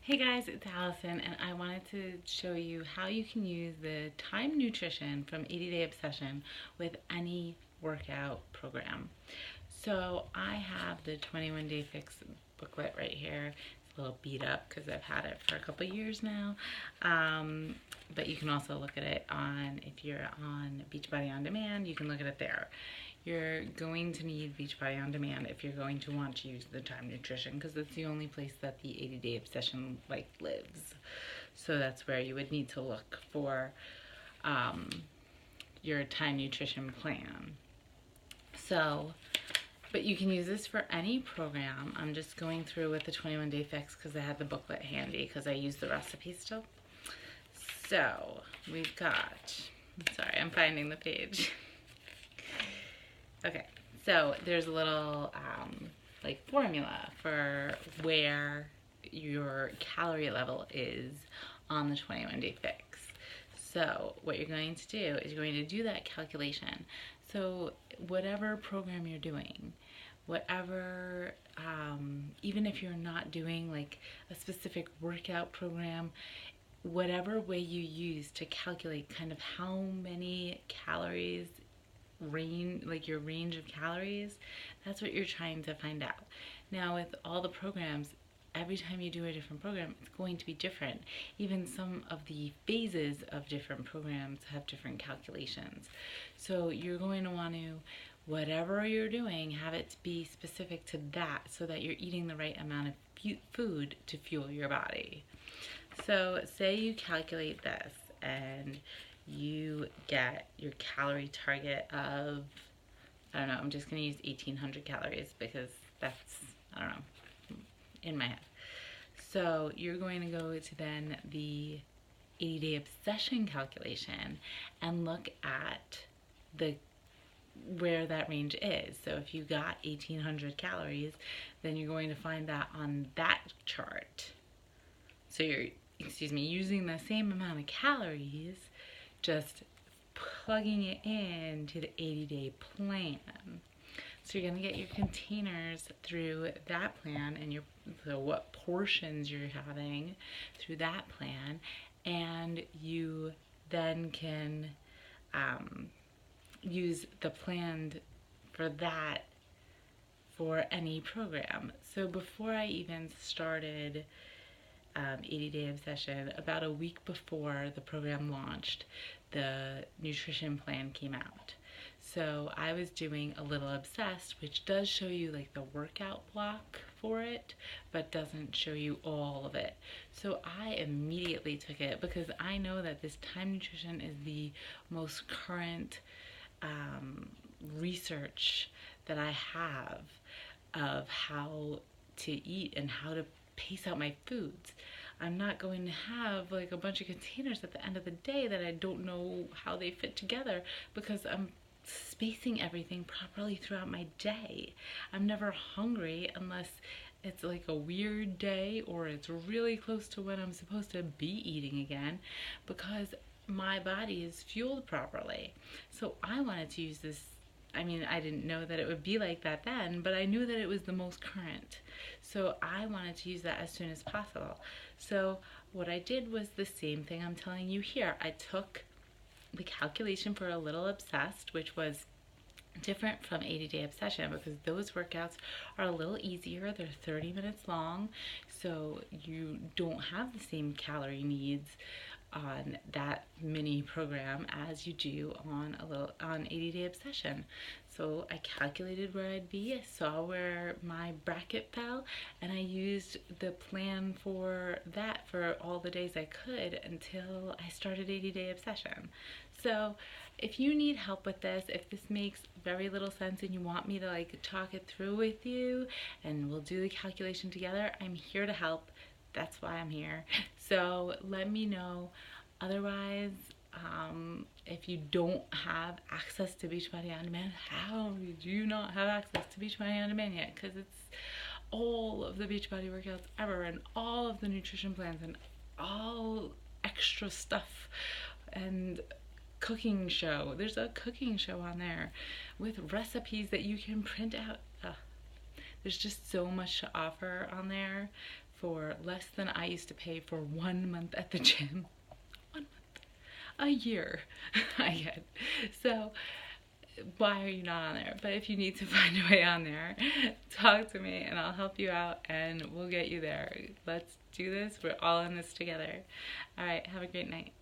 Hey guys, it's Allison, and I wanted to show you how you can use the Time Nutrition from 80 Day Obsession with any workout program. So I have the 21 Day Fix booklet right here. It's a little beat up because I've had it for a couple years now. But you can also look at it on, if you're on Beachbody On Demand, you can look at it there. You're going to need Beachbody On Demand if you're going to want to use the Time Nutrition, because it's the only place that the 80 Day Obsession lives. So that's where you would need to look for your Time Nutrition plan. So, but you can use this for any program. I'm just going through with the 21 Day Fix because I had the booklet handy because I use the recipe still. So we've got, sorry, I'm finding the page. Okay, so there's a little formula for where your calorie level is on the 21 Day Fix. So what you're going to do is you're going to do that calculation. So whatever program you're doing, whatever, even if you're not doing like a specific workout program, whatever way you use to calculate kind of how many calories your range of calories, that's what you're trying to find out. Now with all the programs, every time you do a different program, it's going to be different. Even some of the phases of different programs have different calculations. So you're going to want to, whatever you're doing, have it be specific to that so that you're eating the right amount of food to fuel your body. So say you calculate this and you get your calorie target of, I don't know, I'm just going to use 1800 calories because that's, I don't know, in my head. So you're going to go to then the 80 Day Obsession calculation and look at where that range is. So if you got 1800 calories, then you're going to find that on that chart. So you're, using the same amount of calories, just plugging it into the 80-day plan. So you're going to get your containers through that plan and so what portions you're having through that plan, and you then can use the plan for that for any program. So before I even started 80 Day Obsession, about a week before the program launched, the nutrition plan came out. So I was doing a little obsessed, which does show you like the workout block for it, but doesn't show you all of it. So I immediately took it because I know that this Time Nutrition is the most current research that I have of how to eat and how to pace out my foods. I'm not going to have like a bunch of containers at the end of the day that I don't know how they fit together because I'm spacing everything properly throughout my day. I'm never hungry unless it's like a weird day or it's really close to when I'm supposed to be eating again, because my body is fueled properly. So I wanted to use this. I mean, I didn't know that it would be like that then, but I knew that it was the most current. So I wanted to use that as soon as possible. So what I did was the same thing I'm telling you here. I took the calculation for a little obsessed, which was different from 80 Day Obsession because those workouts are a little easier. They're 30 minutes long, so you don't have the same calorie needs on that mini program as you do on 80 Day Obsession. So I calculated where I'd be, I saw where my bracket fell, and I used the plan for that for all the days I could until I started 80 Day Obsession. So if you need help with this, if this makes very little sense and you want me to like talk it through with you and we'll do the calculation together, I'm here to help. That's why I'm here. So let me know. Otherwise, if you don't have access to Beachbody On Demand, how did you not have access to Beachbody On Demand yet? Because it's all of the Beachbody workouts ever and all of the nutrition plans and all extra stuff and cooking show. There's a cooking show on there with recipes that you can print out. There's just so much to offer on there for less than I used to pay for 1 month at the gym. 1 month. A year I get. So why are you not on there? But if you need to find a way on there, talk to me and I'll help you out and we'll get you there. Let's do this. We're all in this together. All right, have a great night.